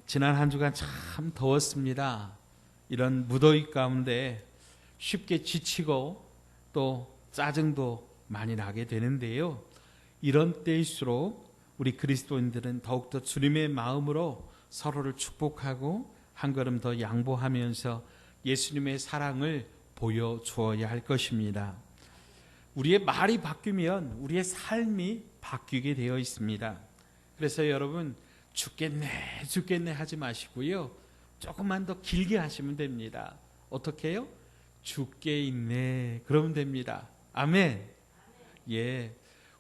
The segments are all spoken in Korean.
지난 한 주간 참 더웠습니다. 이런 무더위 가운데 쉽게 지치고 또 짜증도 많이 나게 되는데요. 이런 때일수록 우리 그리스도인들은 더욱더 주님의 마음으로 서로를 축복하고 한 걸음 더 양보하면서 예수님의 사랑을 보여주어야 할 것입니다. 우리의 말이 바뀌면 우리의 삶이 바뀌게 되어 있습니다. 그래서 여러분 죽겠네 하지 마시고요. 조금만 더 길게 하시면 됩니다. 어떻게 해요? 죽게 있네 그러면 됩니다. 아멘.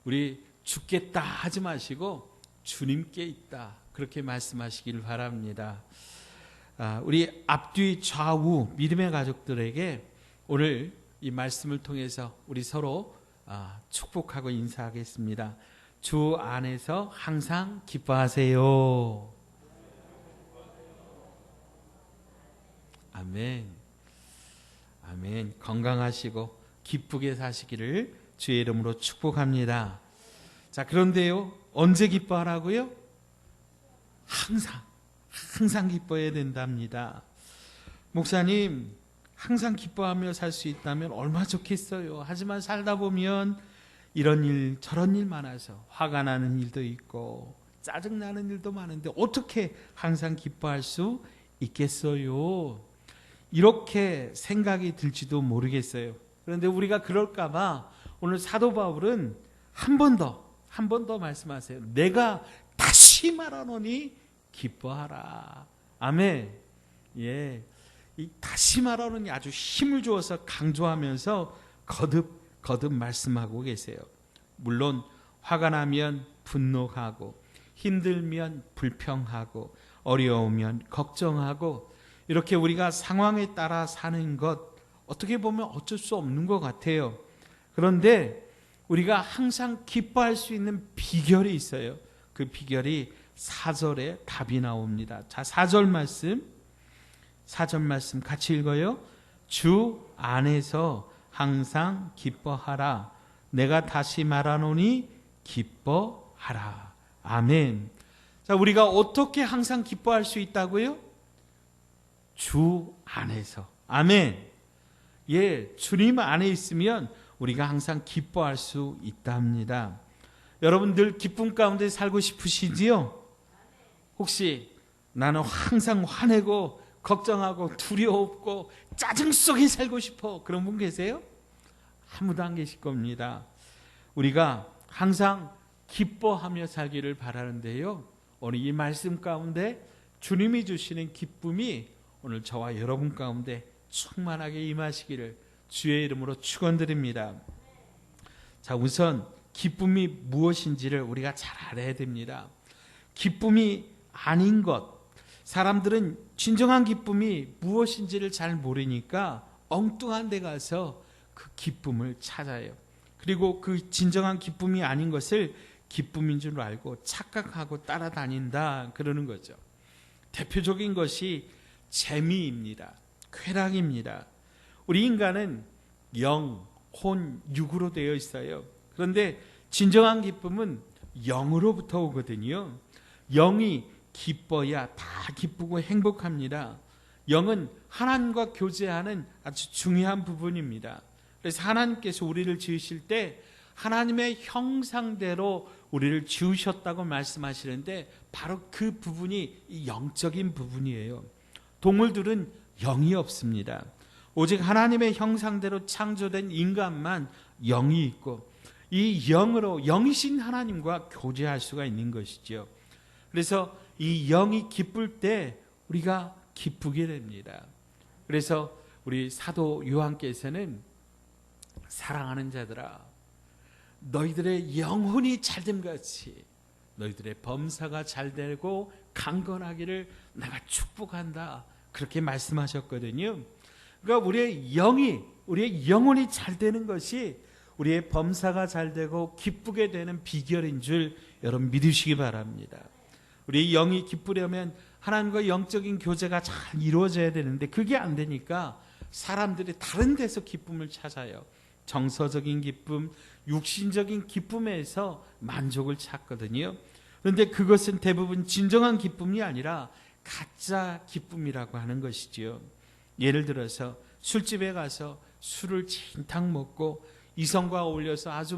우리 죽겠다 하지 마시고 주님께 있다 그렇게 말씀하시길 바랍니다. 우리 앞뒤 좌우 믿음의 가족들에게 오늘 이 말씀을 통해서 우리 서로 축복하고 인사하겠습니다. 주 안에서 항상 기뻐하세요. 아멘. 아멘. 건강하시고 기쁘게 사시기를 주의 이름으로 축복합니다. 자, 그런데요, 언제 기뻐하라고요? 항상 기뻐해야 된답니다. 목사님, 항상 기뻐하며 살 수 있다면 얼마나 좋겠어요. 하지만 살다 보면 이런 일 저런 일 많아서 화가 나는 일도 있고 짜증나는 일도 많은데 어떻게 항상 기뻐할 수 있겠어요? 이렇게 생각이 들지도 모르겠어요. 그런데 우리가 그럴까 봐 오늘 사도 바울은 한 번 더 말씀하세요. 내가 다시 말하노니 기뻐하라. 아멘. 이 다시 말하노니 아주 힘을 주어서 강조하면서 거듭 말씀하고 계세요. 물론 화가 나면 분노하고 힘들면 불평하고 어려우면 걱정하고 이렇게 우리가 상황에 따라 사는 것 어떻게 보면 어쩔 수 없는 것 같아요. 그런데 우리가 항상 기뻐할 수 있는 비결이 있어요. 그 비결이 4절에 답이 나옵니다. 자, 4절 말씀 같이 읽어요. 주 안에서 항상 기뻐하라. 내가 다시 말하노니 기뻐하라. 아멘. 자, 우리가 어떻게 항상 기뻐할 수 있다고요? 주 안에서. 아멘. 주님 안에 있으면 우리가 항상 기뻐할 수 있답니다. 여러분들 기쁨 가운데 살고 싶으시지요? 혹시 나는 항상 화내고 걱정하고 두려웠고 짜증 속에 살고 싶어 그런 분 계세요? 아무도 안 계실 겁니다. 우리가 항상 기뻐하며 살기를 바라는데요, 오늘 이 말씀 가운데 주님이 주시는 기쁨이 오늘 저와 여러분 가운데 충만하게 임하시기를 주의 이름으로 축원드립니다. 자, 우선 기쁨이 무엇인지를 우리가 잘 알아야 됩니다. 기쁨이 아닌 것, 사람들은 진정한 기쁨이 무엇인지를 잘 모르니까 엉뚱한 데 가서 그 기쁨을 찾아요. 그리고 그 진정한 기쁨이 아닌 것을 기쁨인 줄 알고 착각하고 따라다닌다 그러는 거죠. 대표적인 것이 재미입니다. 쾌락입니다. 우리 인간은 영, 혼, 육으로 되어 있어요. 그런데 진정한 기쁨은 영으로부터 오거든요. 영이 기뻐야 다 기쁘고 행복합니다. 영은 하나님과 교제하는 아주 중요한 부분입니다. 그래서 하나님께서 우리를 지으실 때 하나님의 형상대로 우리를 지으셨다고 말씀하시는데 바로 그 부분이 이 영적인 부분이에요. 동물들은 영이 없습니다. 오직 하나님의 형상대로 창조된 인간만 영이 있고 이 영으로 영이신 하나님과 교제할 수가 있는 것이죠. 그래서 이 영이 기쁠 때 우리가 기쁘게 됩니다. 그래서 우리 사도 요한께서는 사랑하는 자들아, 너희들의 영혼이 잘됨 같이 너희들의 범사가 잘되고 강건하기를 내가 축복한다 그렇게 말씀하셨거든요. 그러니까 우리의 영혼이 잘 되는 것이 우리의 범사가 잘 되고 기쁘게 되는 비결인 줄 여러분 믿으시기 바랍니다. 우리의 영이 기쁘려면 하나님과 영적인 교제가 잘 이루어져야 되는데 그게 안 되니까 사람들이 다른 데서 기쁨을 찾아요. 정서적인 기쁨, 육신적인 기쁨에서 만족을 찾거든요. 그런데 그것은 대부분 진정한 기쁨이 아니라 가짜 기쁨이라고 하는 것이지요. 예를 들어서 술집에 가서 술을 진탕 먹고 이성과 어울려서 아주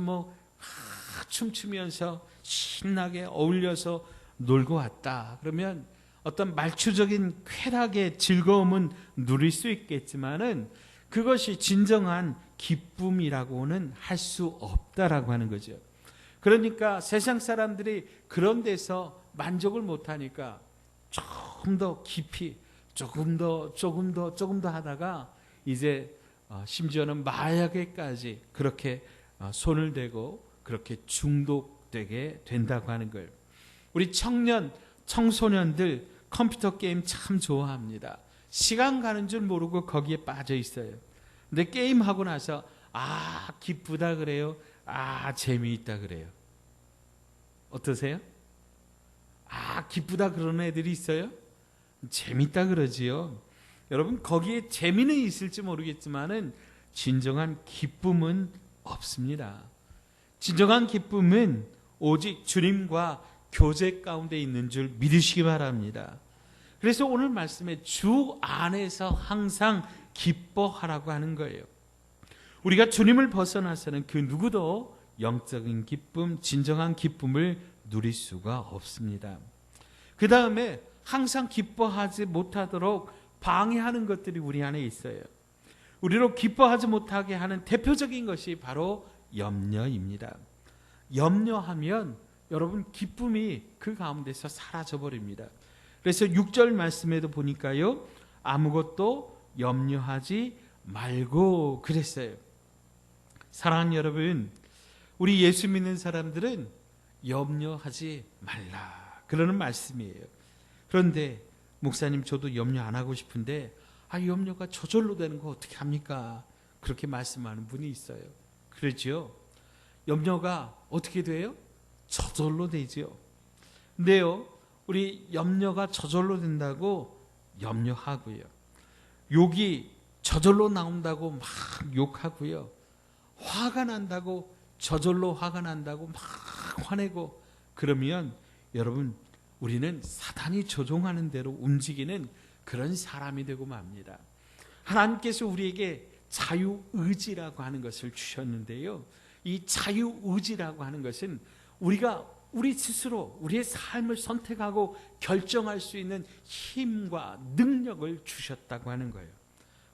춤추면서 신나게 어울려서 놀고 왔다. 그러면 어떤 말초적인 쾌락의 즐거움은 누릴 수 있겠지만은 그것이 진정한 기쁨이라고는 할 수 없다라고 하는 거죠. 그러니까 세상 사람들이 그런 데서 만족을 못하니까 조금 더 깊이 조금 더 하다가 이제 심지어는 마약에까지 그렇게 손을 대고 그렇게 중독되게 된다고 하는 거예요. 우리 청소년들 컴퓨터 게임 참 좋아합니다. 시간 가는 줄 모르고 거기에 빠져 있어요. 근데 게임하고 나서 기쁘다 그래요? 재미있다 그래요? 어떠세요? 기쁘다 그러는 애들이 있어요? 재밌다 그러지요. 여러분 거기에 재미는 있을지 모르겠지만은 진정한 기쁨은 없습니다. 진정한 기쁨은 오직 주님과 교제 가운데 있는 줄 믿으시기 바랍니다. 그래서 오늘 말씀에 주 안에서 항상 기뻐하라고 하는 거예요. 우리가 주님을 벗어나서는 그 누구도 영적인 기쁨, 진정한 기쁨을 누릴 수가 없습니다. 그 다음에 항상 기뻐하지 못하도록 방해하는 것들이 우리 안에 있어요. 우리로 기뻐하지 못하게 하는 대표적인 것이 바로 염려입니다. 염려하면 여러분 기쁨이 그 가운데서 사라져버립니다. 그래서 6절 말씀에도 보니까요, 아무것도 염려하지 말고 그랬어요. 사랑하는 여러분, 우리 예수 믿는 사람들은 염려하지 말라 그러는 말씀이에요. 그런데 목사님 저도 염려 안 하고 싶은데 염려가 저절로 되는 거 어떻게 합니까? 그렇게 말씀하는 분이 있어요. 그렇죠? 염려가 어떻게 돼요? 저절로 되죠. 근데요, 우리 염려가 저절로 된다고 염려하고요, 욕이 저절로 나온다고 막 욕하고요, 화가 난다고 저절로 화가 난다고 막 화내고 그러면 여러분 우리는 사단이 조종하는 대로 움직이는 그런 사람이 되고 맙니다. 하나님께서 우리에게 자유의지라고 하는 것을 주셨는데요, 이 자유의지라고 하는 것은 우리가 우리 스스로 우리의 삶을 선택하고 결정할 수 있는 힘과 능력을 주셨다고 하는 거예요.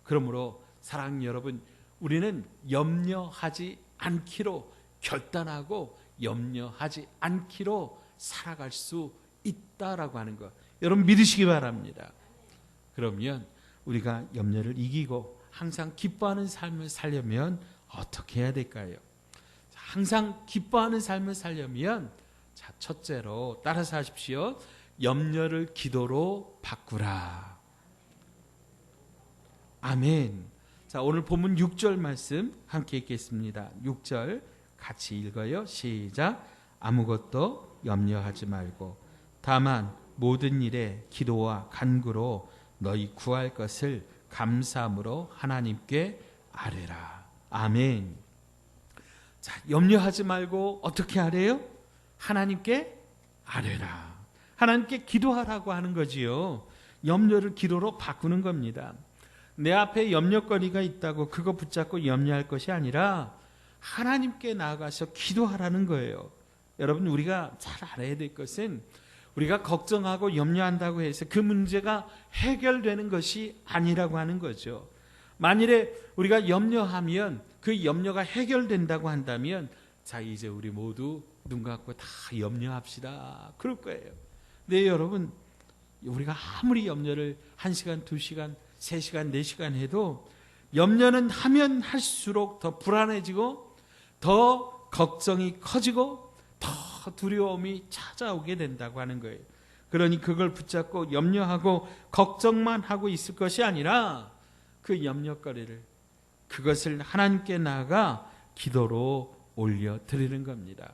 그러므로 사랑하는 여러분, 우리는 염려하지 않기로 결단하고 염려하지 않기로 살아갈 수 있다라고 하는 것, 여러분 믿으시기 바랍니다. 그러면 우리가 염려를 이기고 항상 기뻐하는 삶을 살려면 어떻게 해야 될까요? 항상 기뻐하는 삶을 살려면 첫째로 따라서 하십시오. 염려를 기도로 바꾸라. 아멘. 자, 오늘 본문 6절 말씀 함께 읽겠습니다. 6절 같이 읽어요. 시작. 아무것도 염려하지 말고 다만 모든 일에 기도와 간구로 너희 구할 것을 감사함으로 하나님께 아뢰라. 아멘. 자, 염려하지 말고 어떻게 하래요? 하나님께 아뢰라. 하나님께 기도하라고 하는 거지요. 염려를 기도로 바꾸는 겁니다. 내 앞에 염려거리가 있다고 그거 붙잡고 염려할 것이 아니라 하나님께 나아가서 기도하라는 거예요. 여러분, 우리가 잘 알아야 될 것은 우리가 걱정하고 염려한다고 해서 그 문제가 해결되는 것이 아니라고 하는 거죠. 만일에 우리가 염려하면 그 염려가 해결된다고 한다면 자, 이제 우리 모두 눈 감고 다 염려합시다 그럴 거예요. 네, 여러분, 우리가 아무리 염려를 1시간, 2시간, 3시간, 4시간 해도 염려는 하면 할수록 더 불안해지고 더 걱정이 커지고 더 두려움이 찾아오게 된다고 하는 거예요. 그러니 그걸 붙잡고 염려하고 걱정만 하고 있을 것이 아니라 그 염려거리를, 그것을 하나님께 나아가 기도로 올려드리는 겁니다.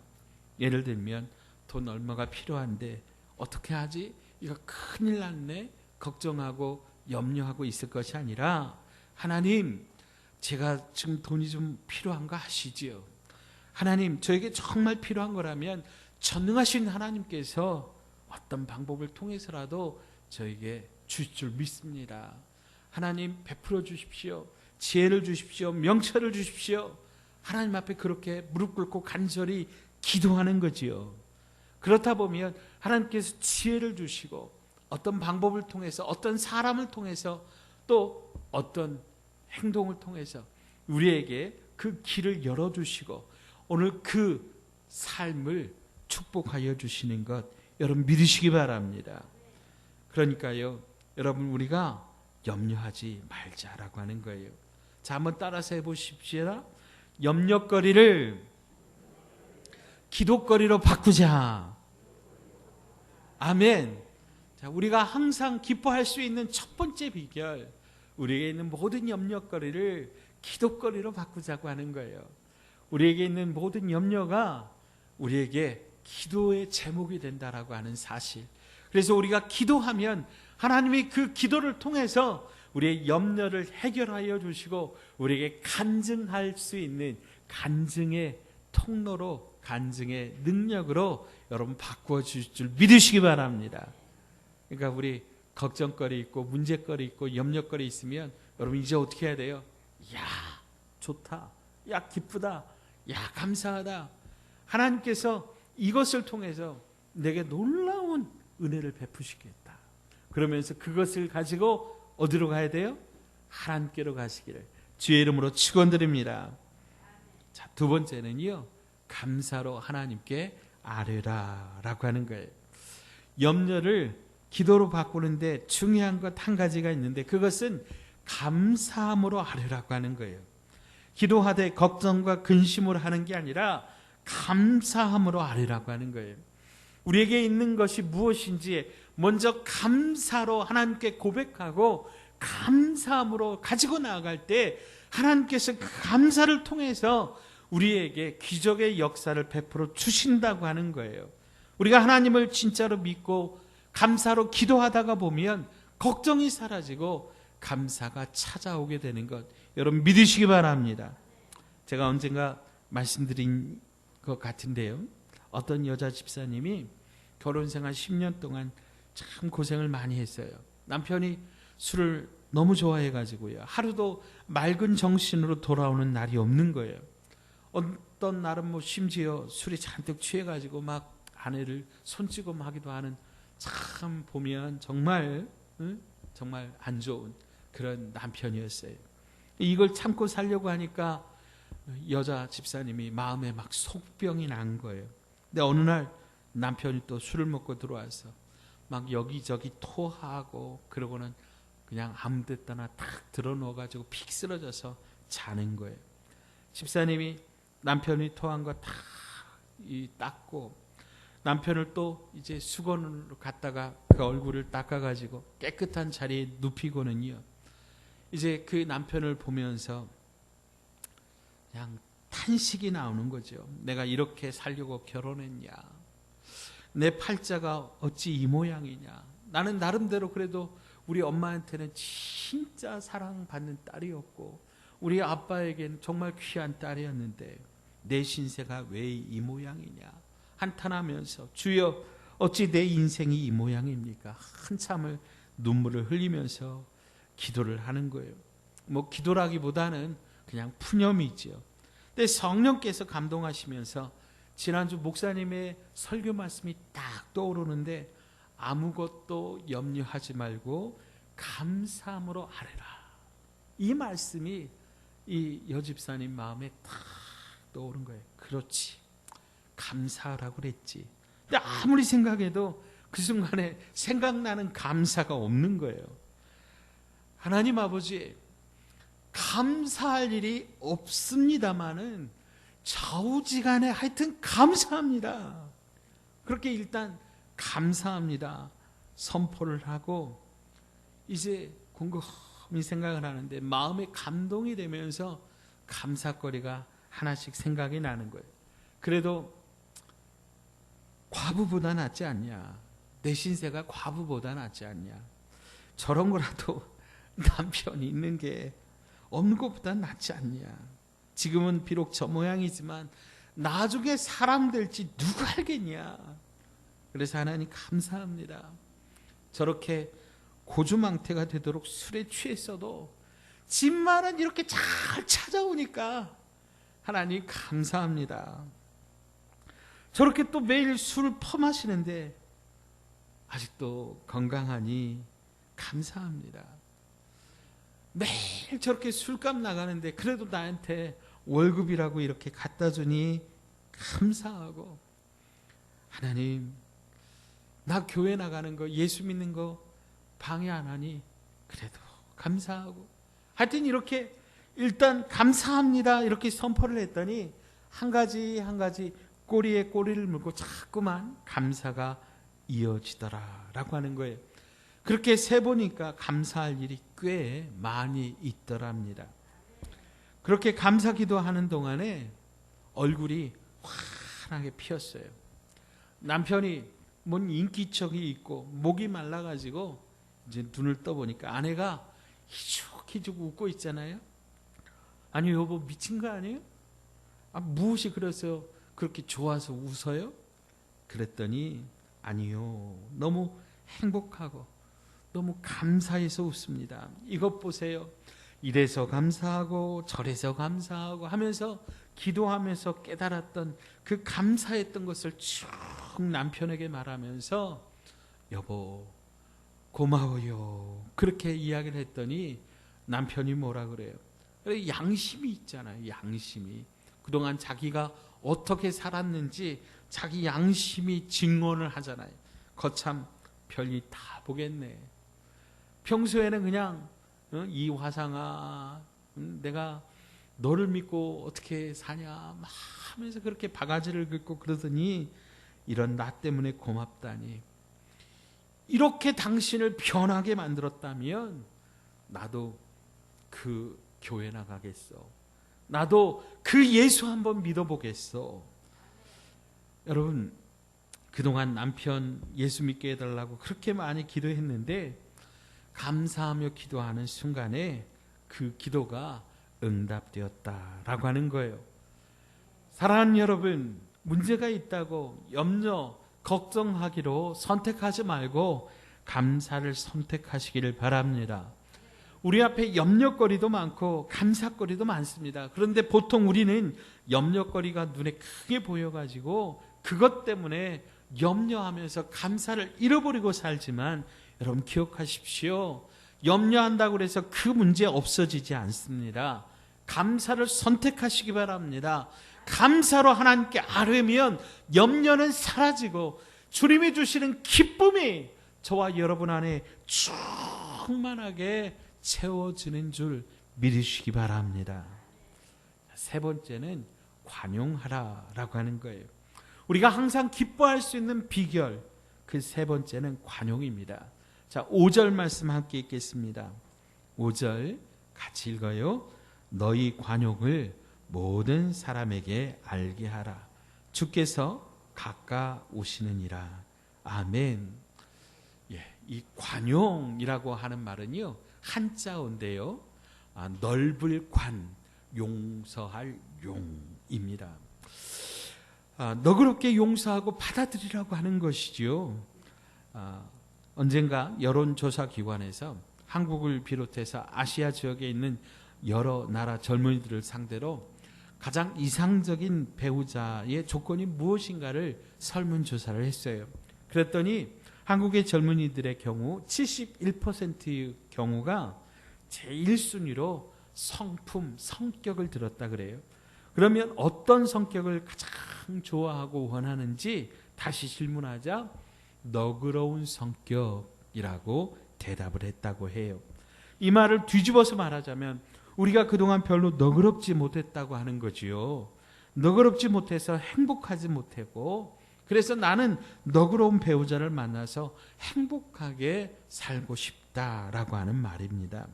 예를 들면 돈 얼마가 필요한데 어떻게 하지? 이거 큰일 났네. 걱정하고 염려하고 있을 것이 아니라 하나님, 제가 지금 돈이 좀 필요한 거 아시지요? 하나님, 저에게 정말 필요한 거라면 전능하신 하나님께서 어떤 방법을 통해서라도 저에게 주실 줄 믿습니다. 하나님 베풀어 주십시오. 지혜를 주십시오. 명철을 주십시오. 하나님 앞에 그렇게 무릎 꿇고 간절히 기도하는 거지요. 그렇다 보면 하나님께서 지혜를 주시고 어떤 방법을 통해서, 어떤 사람을 통해서, 또 어떤 행동을 통해서 우리에게 그 길을 열어주시고 오늘 그 삶을 축복하여 주시는 것 여러분 믿으시기 바랍니다. 그러니까요, 여러분 우리가 염려하지 말자라고 하는 거예요. 자, 한번 따라서 해보십시오. 염려거리를 기도거리로 바꾸자. 아멘. 자, 우리가 항상 기뻐할 수 있는 첫 번째 비결, 우리에게 있는 모든 염려거리를 기도거리로 바꾸자고 하는 거예요. 우리에게 있는 모든 염려가 우리에게 기도의 제목이 된다라고 하는 사실. 그래서 우리가 기도하면 하나님이 그 기도를 통해서 우리의 염려를 해결하여 주시고 우리에게 간증할 수 있는 간증의 통로로, 간증의 능력으로 여러분 바꾸어 주실 줄 믿으시기 바랍니다. 그러니까 우리 걱정거리 있고 문제거리 있고 염려거리 있으면 여러분 이제 어떻게 해야 돼요? 야, 좋다. 야, 기쁘다. 야, 감사하다. 하나님께서 이것을 통해서 내게 놀라운 은혜를 베푸시겠다. 그러면서 그것을 가지고 어디로 가야 돼요? 하나님께로 가시기를 주의 이름으로 축원드립니다. 자, 두 번째는요, 감사로 하나님께 아뢰라라고 하는 거예요. 염려를 기도로 바꾸는데 중요한 것 한 가지가 있는데 그것은 감사함으로 아뢰라고 하는 거예요. 기도하되 걱정과 근심으로 하는 게 아니라 감사함으로 아뢰라고 하는 거예요. 우리에게 있는 것이 무엇인지 먼저 감사로 하나님께 고백하고 감사함으로 가지고 나아갈 때 하나님께서 그 감사를 통해서 우리에게 기적의 역사를 베풀어 주신다고 하는 거예요. 우리가 하나님을 진짜로 믿고 감사로 기도하다가 보면 걱정이 사라지고 감사가 찾아오게 되는 것 여러분 믿으시기 바랍니다. 제가 언젠가 말씀드린 것 같은데요, 어떤 여자 집사님이 결혼생활 10년 동안 참 고생을 많이 했어요. 남편이 술을 너무 좋아해가지고요, 하루도 맑은 정신으로 돌아오는 날이 없는 거예요. 어떤 날은 뭐 심지어 술이 잔뜩 취해가지고 막 아내를 손찌검하기도 하는, 참 보면 정말 정말 안 좋은 그런 남편이었어요. 이걸 참고 살려고 하니까 여자 집사님이 마음에 막 속병이 난 거예요. 근데 어느 날 남편이 또 술을 먹고 들어와서 막 여기저기 토하고 그러고는 그냥 아무 데다나 탁 들어놓아가지고 픽 쓰러져서 자는 거예요. 집사님이 남편이 토한 거 다 닦고 남편을 또 이제 수건으로 갖다가 그 얼굴을 닦아가지고 깨끗한 자리에 눕히고는요, 이제 그 남편을 보면서 그냥 탄식이 나오는 거죠. 내가 이렇게 살려고 결혼했냐, 내 팔자가 어찌 이 모양이냐, 나는 나름대로 그래도 우리 엄마한테는 진짜 사랑받는 딸이었고 우리 아빠에게는 정말 귀한 딸이었는데 내 신세가 왜 이 모양이냐 한탄하면서 주여 어찌 내 인생이 이 모양입니까? 한참을 눈물을 흘리면서 기도를 하는 거예요. 뭐 기도라기보다는 그냥 푸념이죠. 근데 성령께서 감동하시면서 지난주 목사님의 설교 말씀이 딱 떠오르는데 아무것도 염려하지 말고 감사함으로 아뢰라. 이 말씀이 이 여집사님 마음에 딱 떠오른 거예요. 그렇지, 감사하라고 그랬지. 근데 아무리 생각해도 그 순간에 생각나는 감사가 없는 거예요. 하나님 아버지, 감사할 일이 없습니다마는 좌우지간에 하여튼 감사합니다. 그렇게 일단 감사합니다 선포를 하고 이제 곰곰이 생각을 하는데 마음에 감동이 되면서 감사거리가 하나씩 생각이 나는 거예요. 그래도 과부보다 낫지 않냐, 내 신세가 과부보다 낫지 않냐, 저런 거라도 남편이 있는 게 없는 것보다 낫지 않냐, 지금은 비록 저 모양이지만 나중에 사람 될지 누가 알겠냐. 그래서 하나님 감사합니다. 저렇게 고주망태가 되도록 술에 취했어도 집만은 이렇게 잘 찾아오니까 하나님 감사합니다. 저렇게 또 매일 술을 퍼마시는데 아직도 건강하니 감사합니다. 매일 저렇게 술값 나가는데 그래도 나한테 월급이라고 이렇게 갖다 주니 감사하고, 하나님 나 교회 나가는 거, 예수 믿는 거 방해 안 하니 그래도 감사하고, 하여튼 이렇게 일단 감사합니다 이렇게 선포를 했더니 한 가지 한 가지 꼬리에 꼬리를 물고 자꾸만 감사가 이어지더라라고 하는 거예요. 그렇게 세보니까 감사할 일이 꽤 많이 있더랍니다. 그렇게 감사 기도하는 동안에 얼굴이 환하게 피었어요. 남편이 뭔 인기척이 있고 목이 말라가지고 이제 눈을 떠보니까 아내가 희죽희죽 웃고 있잖아요. 아니 여보 미친 거 아니에요? 무엇이 그래서 그렇게 좋아서 웃어요? 그랬더니 아니요, 너무 행복하고 너무 감사해서 웃습니다. 이것 보세요. 이래서 감사하고 저래서 감사하고 하면서 기도하면서 깨달았던 그 감사했던 것을 쭉 남편에게 말하면서 여보 고마워요 그렇게 이야기를 했더니 남편이 뭐라 그래요? 양심이 있잖아요. 양심이 그동안 자기가 어떻게 살았는지 자기 양심이 증언을 하잖아요. 거참 별일 다 보겠네. 평소에는 그냥 이 화상아 내가 너를 믿고 어떻게 사냐 막 하면서 그렇게 바가지를 긁고 그러더니 이런 나 때문에 고맙다니, 이렇게 당신을 변하게 만들었다면 나도 그 교회 나가겠어. 나도 그 예수 한번 믿어보겠어. 여러분 그동안 남편 예수 믿게 해달라고 그렇게 많이 기도했는데 감사하며 기도하는 순간에 그 기도가 응답되었다라고 하는 거예요. 사랑하는 여러분, 문제가 있다고 염려, 걱정하기로 선택하지 말고 감사를 선택하시기를 바랍니다. 우리 앞에 염려거리도 많고 감사거리도 많습니다. 그런데 보통 우리는 염려거리가 눈에 크게 보여가지고 그것 때문에 염려하면서 감사를 잃어버리고 살지만, 여러분 기억하십시오. 염려한다고 해서 그 문제 없어지지 않습니다. 감사를 선택하시기 바랍니다. 감사로 하나님께 아뢰면 염려는 사라지고 주님이 주시는 기쁨이 저와 여러분 안에 충만하게 채워지는 줄 믿으시기 바랍니다. 세 번째는 관용하라라고 하는 거예요. 우리가 항상 기뻐할 수 있는 비결, 그 세 번째는 관용입니다. 자, 5절 말씀 함께 읽겠습니다. 5절 같이 읽어요. 너희 관용을 모든 사람에게 알게 하라. 주께서 가까우시느니라. 아멘. 예, 이 관용이라고 하는 말은요 한자어인데요, 넓을 관, 용서할 용입니다. 너그럽게 용서하고 받아들이라고 하는 것이지요. 언젠가 여론조사기관에서 한국을 비롯해서 아시아 지역에 있는 여러 나라 젊은이들을 상대로 가장 이상적인 배우자의 조건이 무엇인가를 설문조사를 했어요. 그랬더니 한국의 젊은이들의 경우 71%의 경우가 제1순위로 성품, 성격을 들었다 그래요. 그러면 어떤 성격을 가장 좋아하고 원하는지 다시 질문하자 너그러운 성격이라고 대답을 했다고 해요. 이 말을 뒤집어서 말하자면 우리가 그동안 별로 너그럽지 못했다고 하는 거지요. 너그럽지 못해서 행복하지 못하고, 그래서 나는 너그러운 배우자를 만나서 행복하게 살고 싶다라고 하는 말입니다.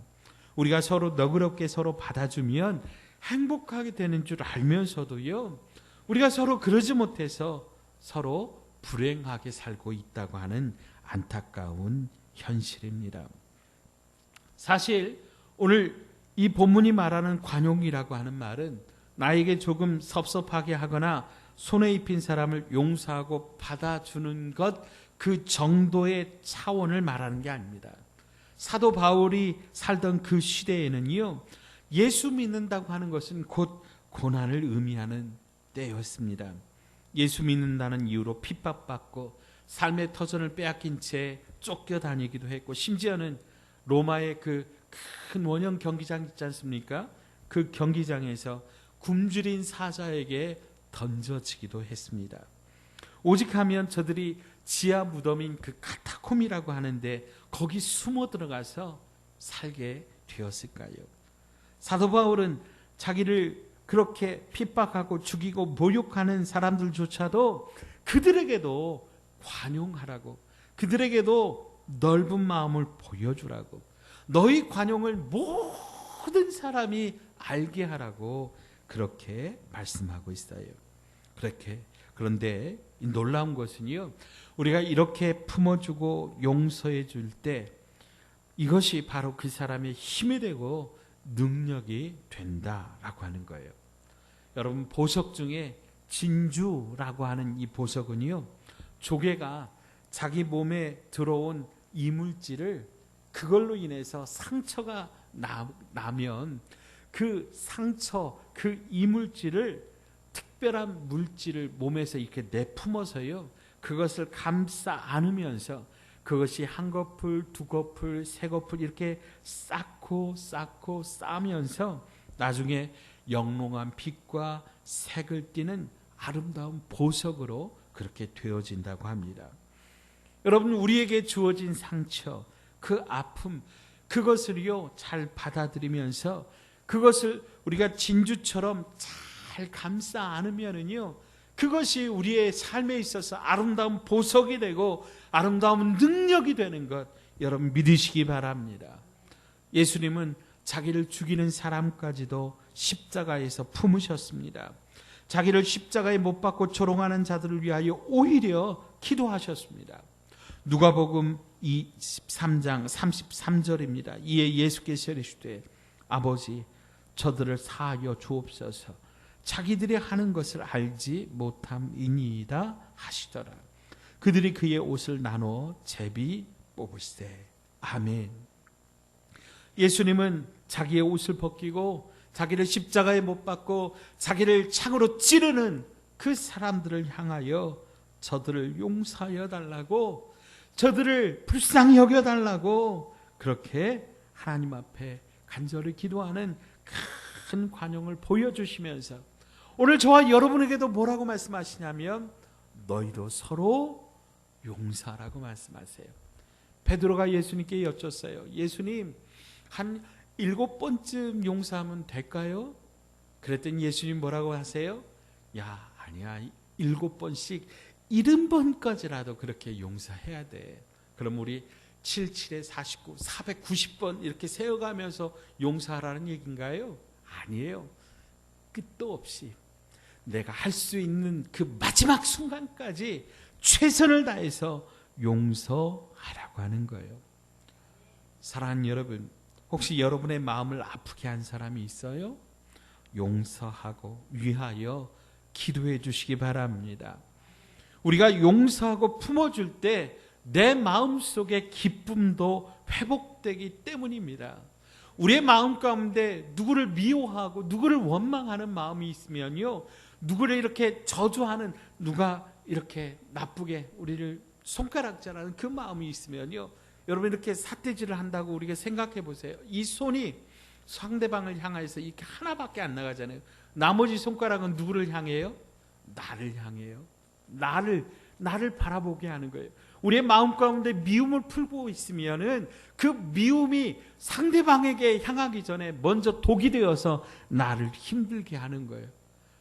우리가 서로 너그럽게 서로 받아주면 행복하게 되는 줄 알면서도요, 우리가 서로 그러지 못해서 서로 불행하게 살고 있다고 하는 안타까운 현실입니다. 사실 오늘 이 본문이 말하는 관용이라고 하는 말은 나에게 조금 섭섭하게 하거나 손해 입힌 사람을 용서하고 받아주는 것, 그 정도의 차원을 말하는 게 아닙니다. 사도 바울이 살던 그 시대에는요, 예수 믿는다고 하는 것은 곧 고난을 의미하는 때였습니다. 예수 믿는다는 이유로 핍박받고 삶의 터전을 빼앗긴 채 쫓겨다니기도 했고, 심지어는 로마의 그 큰 원형 경기장 있지 않습니까? 그 경기장에서 굶주린 사자에게 던져지기도 했습니다. 오직 하면 저들이 지하 무덤인 그 카타콤이라고 하는데 거기 숨어 들어가서 살게 되었을까요? 사도 바울은 자기를 그렇게 핍박하고 죽이고 모욕하는 사람들조차도 그들에게도 관용하라고, 그들에게도 넓은 마음을 보여주라고, 너희 관용을 모든 사람이 알게 하라고 그렇게 말씀하고 있어요. 그런데 이 놀라운 것은요, 우리가 이렇게 품어주고 용서해 줄 때 이것이 바로 그 사람의 힘이 되고 능력이 된다라고 하는 거예요. 여러분, 보석 중에 진주라고 하는 이 보석은요, 조개가 자기 몸에 들어온 이물질을 그걸로 인해서 상처가 나면 그 상처, 그 이물질을, 특별한 물질을 몸에서 이렇게 내품어서요, 그것을 감싸 안으면서 그것이 한 거풀, 두 거풀, 세 거풀 이렇게 쌓고 쌓으면서 나중에 영롱한 빛과 색을 띠는 아름다운 보석으로 그렇게 되어진다고 합니다. 여러분, 우리에게 주어진 상처, 그 아픔, 그것을요 잘 받아들이면서 그것을 우리가 진주처럼 잘 감싸 안으면은요, 그것이 우리의 삶에 있어서 아름다운 보석이 되고 아름다운 능력이 되는 것, 여러분 믿으시기 바랍니다. 예수님은 자기를 죽이는 사람까지도 십자가에서 품으셨습니다. 자기를 십자가에 못 박고 조롱하는 자들을 위하여 오히려 기도하셨습니다. 누가복음 23장 33절입니다. 이에 예수께서 이르시되 아버지, 저들을 사하여 주옵소서, 자기들이 하는 것을 알지 못함이니이다 하시더라. 그들이 그의 옷을 나눠 제비 뽑으시되. 아멘. 예수님은 자기의 옷을 벗기고 자기를 십자가에 못 박고 자기를 창으로 찌르는 그 사람들을 향하여 저들을 용서하여 달라고, 저들을 불쌍히 여겨 달라고 그렇게 하나님 앞에 간절히 기도하는 큰 관용을 보여주시면서 오늘 저와 여러분에게도 뭐라고 말씀하시냐면 너희도 서로 용서하라고 말씀하세요. 베드로가 예수님께 여쭸어요. 예수님, 한 7번쯤 용서하면 될까요? 그랬더니 예수님 뭐라고 하세요? 야, 아니야, 7번씩 70번까지라도 그렇게 용서해야 돼. 그럼 우리 77에 49, 490번 이렇게 세어가면서 용서하라는 얘기인가요? 아니에요. 끝도 없이 내가 할 수 있는 그 마지막 순간까지 최선을 다해서 용서하라고 하는 거예요. 사랑하는 여러분, 혹시 여러분의 마음을 아프게 한 사람이 있어요? 용서하고 위하여 기도해 주시기 바랍니다. 우리가 용서하고 품어줄 때 내 마음속의 기쁨도 회복되기 때문입니다. 우리의 마음 가운데 누구를 미워하고 누구를 원망하는 마음이 있으면요, 누구를 이렇게 저주하는, 누가 이렇게 나쁘게 우리를 손가락질하는 그 마음이 있으면요, 여러분 이렇게 삿대질을 한다고 우리가 생각해 보세요. 이 손이 상대방을 향해서 이렇게 하나밖에 안 나가잖아요. 나머지 손가락은 누구를 향해요? 나를 향해요. 나를 바라보게 하는 거예요. 우리의 마음 가운데 미움을 풀고 있으면은 그 미움이 상대방에게 향하기 전에 먼저 독이 되어서 나를 힘들게 하는 거예요.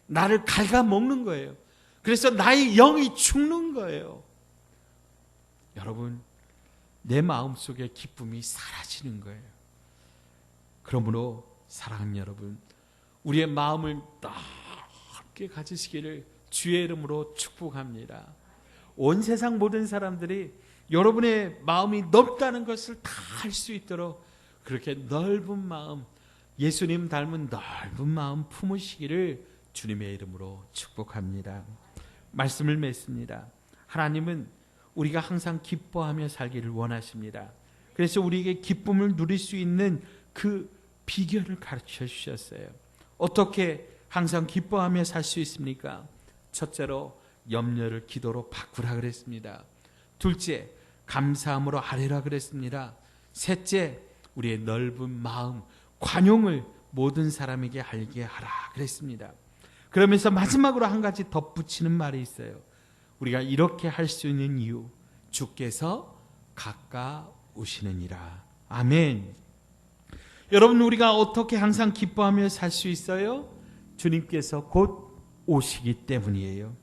나를 갉아먹는 거예요. 그래서 나의 영이 죽는 거예요. 여러분, 내 마음속에 기쁨이 사라지는 거예요. 그러므로 사랑하는 여러분, 우리의 마음을 넓게 가지시기를 주의 이름으로 축복합니다. 온 세상 모든 사람들이 여러분의 마음이 넓다는 것을 다 알 수 있도록 그렇게 넓은 마음, 예수님 닮은 넓은 마음 품으시기를 주님의 이름으로 축복합니다. 말씀을 맺습니다. 하나님은 우리가 항상 기뻐하며 살기를 원하십니다. 그래서 우리에게 기쁨을 누릴 수 있는 그 비결을 가르쳐 주셨어요. 어떻게 항상 기뻐하며 살 수 있습니까? 첫째로 염려를 기도로 바꾸라 그랬습니다. 둘째, 감사함으로 아뢰라 그랬습니다. 셋째, 우리의 넓은 마음, 관용을 모든 사람에게 알게 하라 그랬습니다. 그러면서 마지막으로 한 가지 덧붙이는 말이 있어요. 우리가 이렇게 할 수 있는 이유, 주께서 가까우시느니라. 아멘. 여러분, 우리가 어떻게 항상 기뻐하며 살 수 있어요? 주님께서 곧 오시기 때문이에요.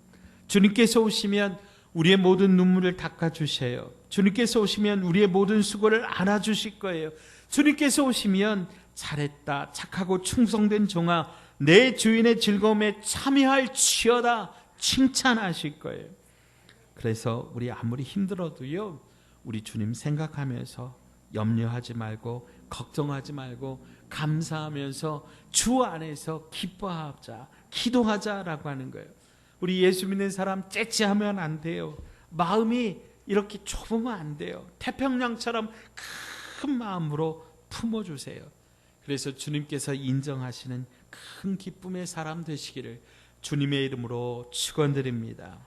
주님께서 오시면 우리의 모든 눈물을 닦아주셔요. 주님께서 오시면 우리의 모든 수고를 안아주실 거예요. 주님께서 오시면 잘했다, 착하고 충성된 종아, 내 주인의 즐거움에 참여할지어다 칭찬하실 거예요. 그래서 우리 아무리 힘들어도요, 우리 주님 생각하면서 염려하지 말고 걱정하지 말고 감사하면서 주 안에서 기뻐하자, 기도하자라고 하는 거예요. 우리 예수 믿는 사람 째째하면 안 돼요. 마음이 이렇게 좁으면 안 돼요. 태평양처럼 큰 마음으로 품어주세요. 그래서 주님께서 인정하시는 큰 기쁨의 사람 되시기를 주님의 이름으로 축원드립니다.